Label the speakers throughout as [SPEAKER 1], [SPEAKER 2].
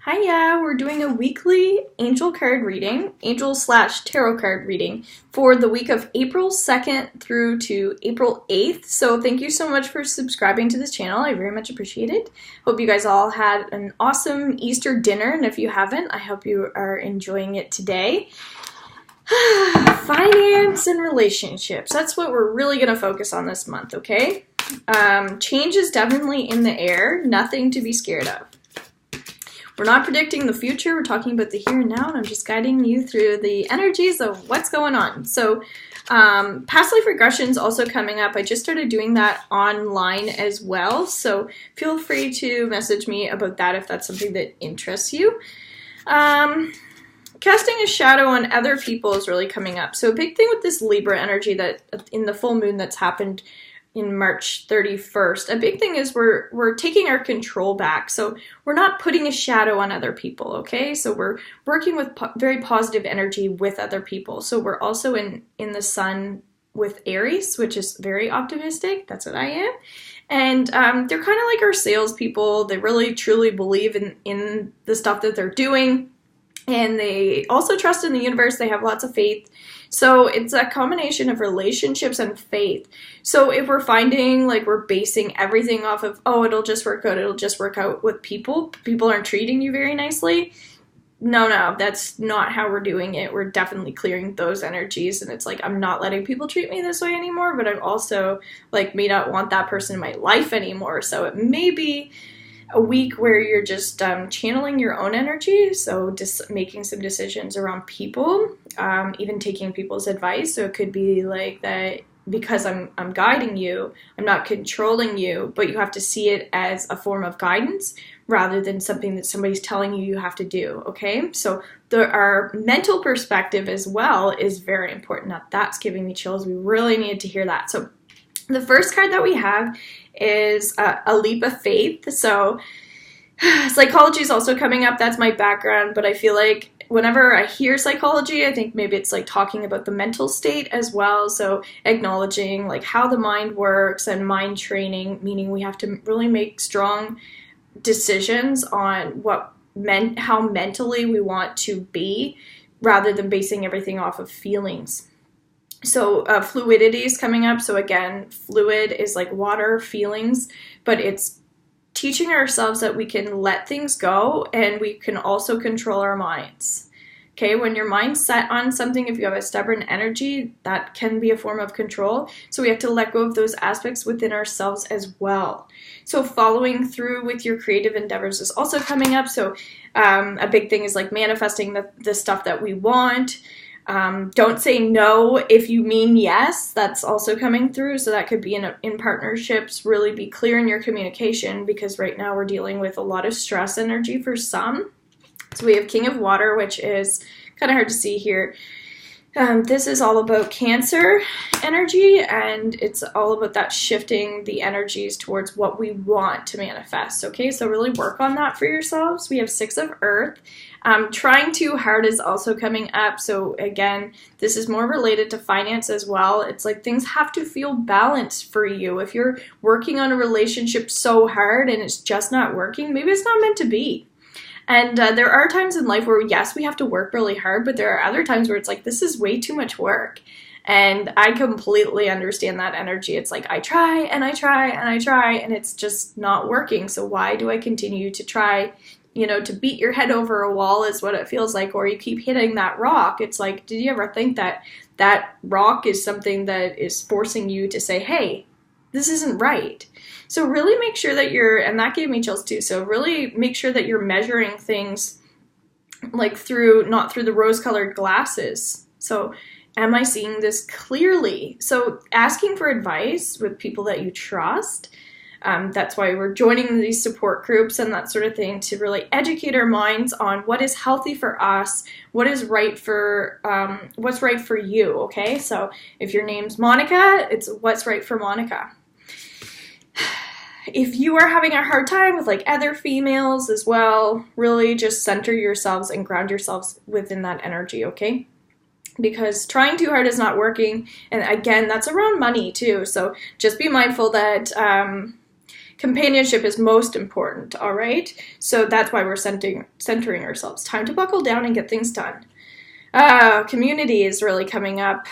[SPEAKER 1] Hiya, we're doing a weekly angel/tarot card reading for the week of April 2nd through to April 8th. So thank you so much for subscribing to this channel. I very much appreciate it. Hope you guys all had an awesome Easter dinner, and if you haven't, I hope you are enjoying it today. Finance and relationships. That's what we're really going to focus on this month, okay? Change is definitely in the air. Nothing to be scared of. We're not predicting the future, we're talking about the here and now, and I'm just guiding you through the energies of what's going on. So, past life regression's also coming up. I just started doing that online as well, so feel free to message me about that if that's something that interests you. Casting a shadow on other people is really coming up. So a big thing with this Libra energy that in the full moon that's happened in March 31st, a big thing is we're taking our control back. So we're not putting a shadow on other people, okay? So we're working with very positive energy with other people. So we're also in the sun with Aries, which is very optimistic. That's what I am. And they're kind of like our salespeople. They really truly believe in the stuff that they're doing. And they also trust in the universe. They have lots of faith. So it's a combination of relationships and faith. So if we're finding like we're basing everything off of, oh, it'll just work out with people aren't treating you very nicely. No, that's not how we're doing it. We're definitely clearing those energies. And it's like, I'm not letting people treat me this way anymore, but I'm also like, may not want that person in my life anymore. So it may be a week where you're just channeling your own energy, so just making some decisions around people, even taking people's advice. So it could be like that because I'm guiding you, I'm not controlling you, but you have to see it as a form of guidance rather than something that somebody's telling you have to do, okay? So our mental perspective as well is very important. Now that's giving me chills. We really need to hear that. So the first card that we have is a leap of faith. So psychology is also coming up. That's my background, but I feel like whenever I hear psychology, I think maybe it's like talking about the mental state as well. So acknowledging like how the mind works and mind training, meaning we have to really make strong decisions on how mentally we want to be rather than basing everything off of feelings. So fluidity is coming up. So again, fluid is like water, feelings, but it's teaching ourselves that we can let things go and we can also control our minds. Okay, when your mind's set on something, if you have a stubborn energy, that can be a form of control. So we have to let go of those aspects within ourselves as well. So following through with your creative endeavors is also coming up. So a big thing is like manifesting the stuff that we want. Don't say no if you mean yes. That's also coming through. So that could be in partnerships. Really be clear in your communication because right now we're dealing with a lot of stress energy for some. So we have King of Water, which is kind of hard to see here. This is all about Cancer energy, and it's all about that shifting the energies towards what we want to manifest. Okay, so really work on that for yourselves. We have Six of Earth. Trying too hard is also coming up. So again, this is more related to finance as well. It's like things have to feel balanced for you. If you're working on a relationship so hard and it's just not working, maybe it's not meant to be. And there are times in life where, yes, we have to work really hard, but there are other times where it's like, this is way too much work. And I completely understand that energy. It's like, I try and I try and I try, and it's just not working. So why do I continue to try? You know, to beat your head over a wall is what it feels like, or you keep hitting that rock. It's like, did you ever think that that rock is something that is forcing you to say, hey, this isn't right? So really make sure that and that gave me chills too. So really make sure that you're measuring things like not through the rose-colored glasses. So am I seeing this clearly? So asking for advice with people that you trust. That's why we're joining these support groups and that sort of thing to really educate our minds on what is healthy for us, what is right for, what's right for you, okay? So if your name's Monica, it's what's right for Monica. If you are having a hard time with like other females as well, really just center yourselves and ground yourselves within that energy, okay? Because trying too hard is not working. And again, that's around money too. So just be mindful that Companionship is most important, all right? So that's why we're centering ourselves. Time to buckle down and get things done. Community is really coming up.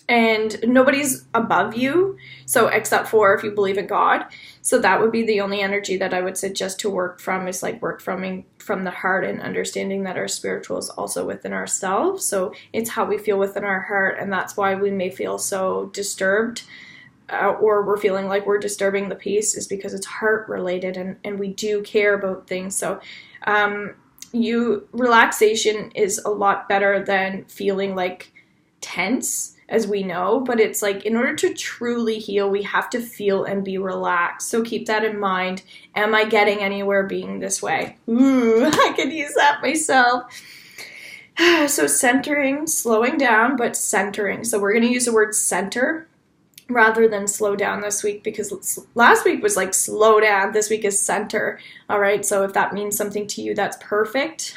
[SPEAKER 1] And nobody's above you, so except for if you believe in God. So that would be the only energy that I would suggest to work from, is like work from the heart and understanding that our spiritual is also within ourselves. So it's how we feel within our heart, and that's why we may feel so disturbed, or we're feeling like we're disturbing the peace, is because it's heart related, and we do care about things. So relaxation is a lot better than feeling like tense, as we know, but it's like, in order to truly heal, we have to feel and be relaxed. So keep that in mind. Am I getting anywhere being this way? Ooh, I could use that myself. So centering, slowing down, but centering. So we're going to use the word center rather than slow down this week, because last week was like slow down. This week is center. All right. So if that means something to you, that's perfect.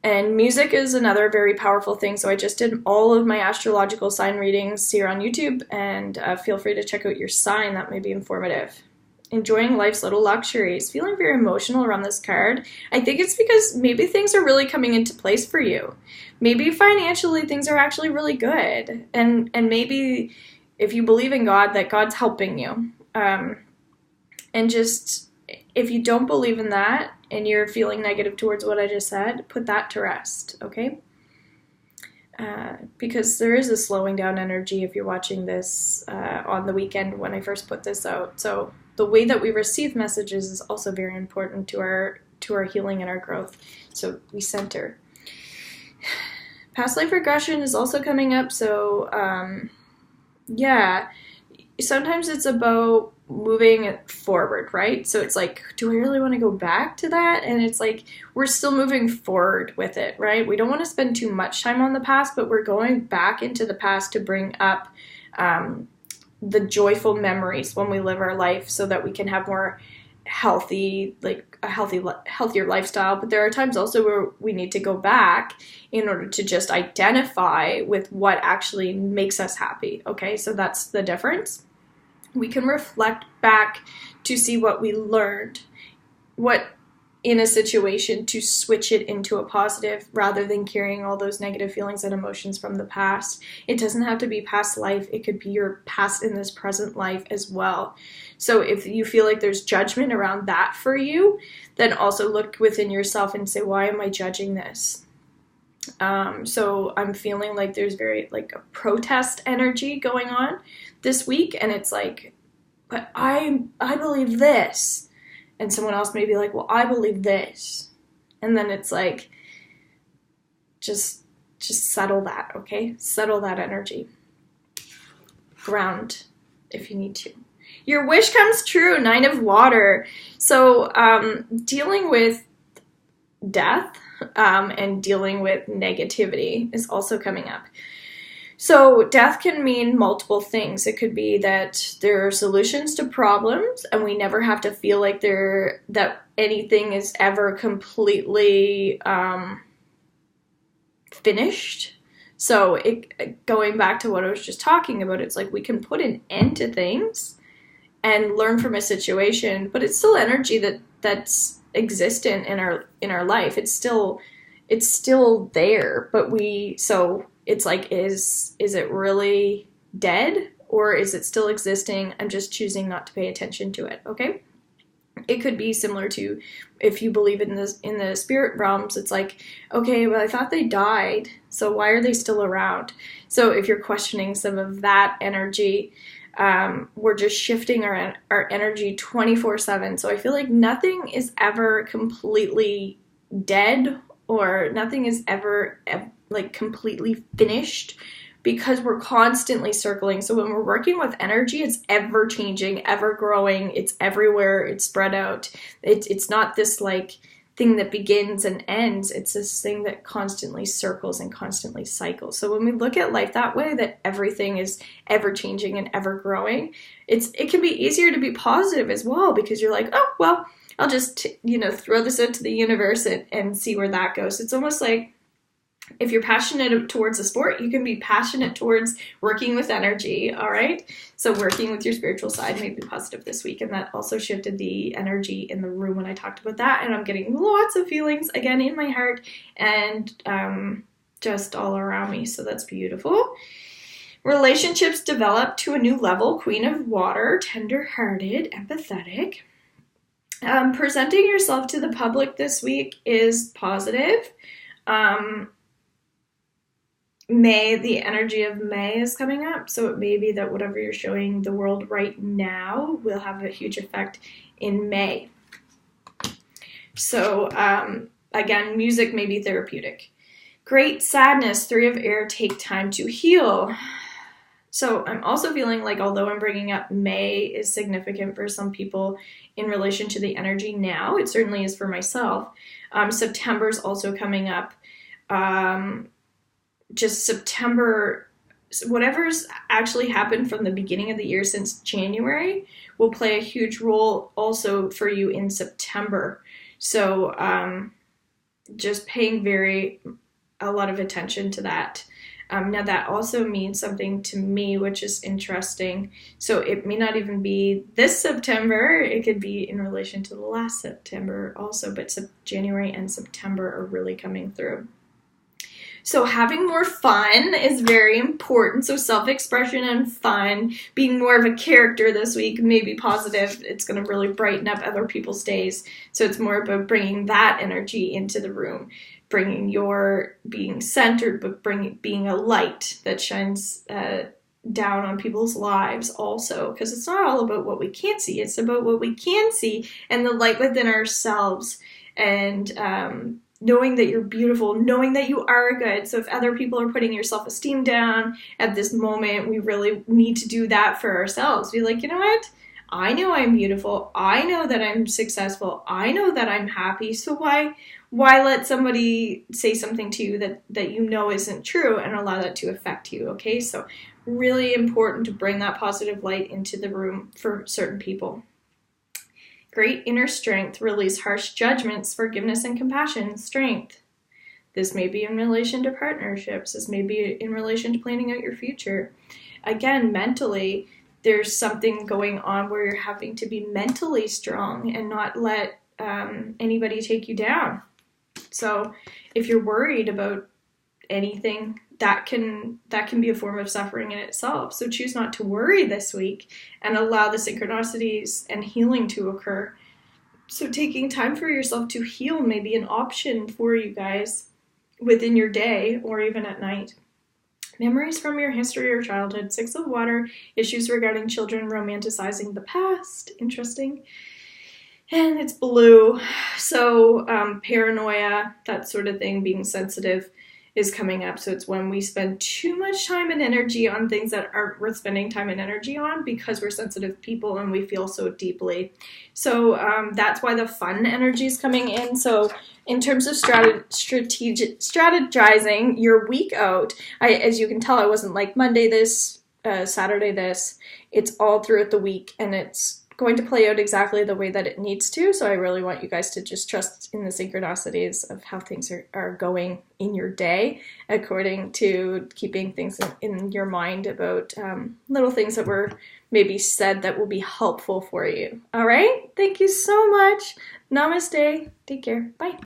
[SPEAKER 1] And music is another very powerful thing. So I just did all of my astrological sign readings here on YouTube, and feel free to check out your sign. That may be informative. Enjoying life's little luxuries. Feeling very emotional around this card. I think it's because maybe things are really coming into place for you. Maybe financially things are actually really good. And maybe if you believe in God, that God's helping you. And just, if you don't believe in that, and you're feeling negative towards what I just said, put that to rest, okay? Because there is a slowing down energy if you're watching this on the weekend when I first put this out. So the way that we receive messages is also very important to our healing and our growth. So we center. Past life regression is also coming up. So yeah, sometimes it's about moving it forward, right? So it's like, do I really want to go back to that? And it's like, we're still moving forward with it, right? We don't want to spend too much time on the past, but we're going back into the past to bring up the joyful memories when we live our life, so that we can have more healthy, like a healthier lifestyle. But there are times also where we need to go back in order to just identify with what actually makes us happy. Okay, so that's the difference. We can reflect back to see what we learned, what in a situation, to switch it into a positive, rather than carrying all those negative feelings and emotions from the past. It doesn't have to be past life. It could be your past in this present life as well. So if you feel like there's judgment around that for you, then also look within yourself and say, why am I judging this? So I'm feeling like there's very like a protest energy going on this week, and it's like, but I believe this, and someone else may be like, well, I believe this, and then it's like, just settle that, okay? Settle that energy. Ground if you need to. Your wish comes true. 9 of Water. So dealing with death and dealing with negativity is also coming up. So death can mean multiple things. It could be that there are solutions to problems, and we never have to feel like that anything is ever completely finished. So going back to what I was just talking about, it's like we can put an end to things and learn from a situation, but it's still energy that's existent in our life. It's still there, but so it's like, is it really dead, or is it still existing? I'm just choosing not to pay attention to it, okay? It could be similar to if you believe in the spirit realms. It's like, okay, well, I thought they died, so why are they still around? So if you're questioning some of that energy, we're just shifting our energy 24/7. So I feel like nothing is ever completely dead, or nothing is ever like completely finished, because we're constantly circling. So when we're working with energy, it's ever changing, ever growing. It's everywhere. It's spread out. It's not this like thing that begins and ends. It's this thing that constantly circles and constantly cycles. So when we look at life that way, that everything is ever changing and ever growing, it can be easier to be positive as well, because you're like, oh, well, I'll just, throw this into the universe and see where that goes. It's almost like If you're passionate towards a sport, you can be passionate towards working with energy, all right? So working with your spiritual side may be positive this week, and that also shifted the energy in the room when I talked about that, and I'm getting lots of feelings, again, in my heart and just all around me, so that's beautiful. Relationships develop to a new level. Queen of Water, tender-hearted, empathetic. Presenting yourself to the public this week is positive. May, the energy of May is coming up, so it may be that whatever you're showing the world right now will have a huge effect in May. So, again, music may be therapeutic. Great sadness, 3 of Air, take time to heal. So I'm also feeling like, although I'm bringing up May is significant for some people in relation to the energy now, it certainly is for myself. September's also coming up. Just September, whatever's actually happened from the beginning of the year since January will play a huge role also for you in September. So just paying a lot of attention to that. Now that also means something to me, which is interesting. So it may not even be this September. It could be in relation to the last September also, but January and September are really coming through. So having more fun is very important. So self-expression and fun, being more of a character this week may be positive. It's going to really brighten up other people's days. So it's more about bringing that energy into the room, bringing your being centered, but being a light that shines down on people's lives also. Because it's not all about what we can't see. It's about what we can see and the light within ourselves. And knowing that you're beautiful, knowing that you are good. So if other people are putting your self-esteem down at this moment, we really need to do that for ourselves. Be like, you know what? I know I'm beautiful. I know that I'm successful. I know that I'm happy. So why let somebody say something to you that you know isn't true and allow that to affect you, okay? So really important to bring that positive light into the room for certain people. Great inner strength, release harsh judgments, forgiveness and compassion, strength. This may be in relation to partnerships. This may be in relation to planning out your future. Again, mentally, there's something going on where you're having to be mentally strong and not let anybody take you down. So if you're worried about anything, that can be a form of suffering in itself. So choose not to worry this week and allow the synchronicities and healing to occur. So taking time for yourself to heal may be an option for you guys within your day or even at night. Memories from your history or childhood. 6 of Water, issues regarding children romanticizing the past. Interesting. And it's blue. So paranoia, that sort of thing, being sensitive is coming up. So it's when we spend too much time and energy on things that aren't worth spending time and energy on because we're sensitive people and we feel so deeply. So that's why the fun energy is coming in. So in terms of strategizing your week out, as you can tell, I wasn't like Monday this, Saturday this. It's all throughout the week and it's going to play out exactly the way that it needs to. So I really want you guys to just trust in the synchronicities of how things are going in your day, according to keeping things in your mind about little things that were maybe said that will be helpful for you. All right. Thank you so much. Namaste. Take care. Bye.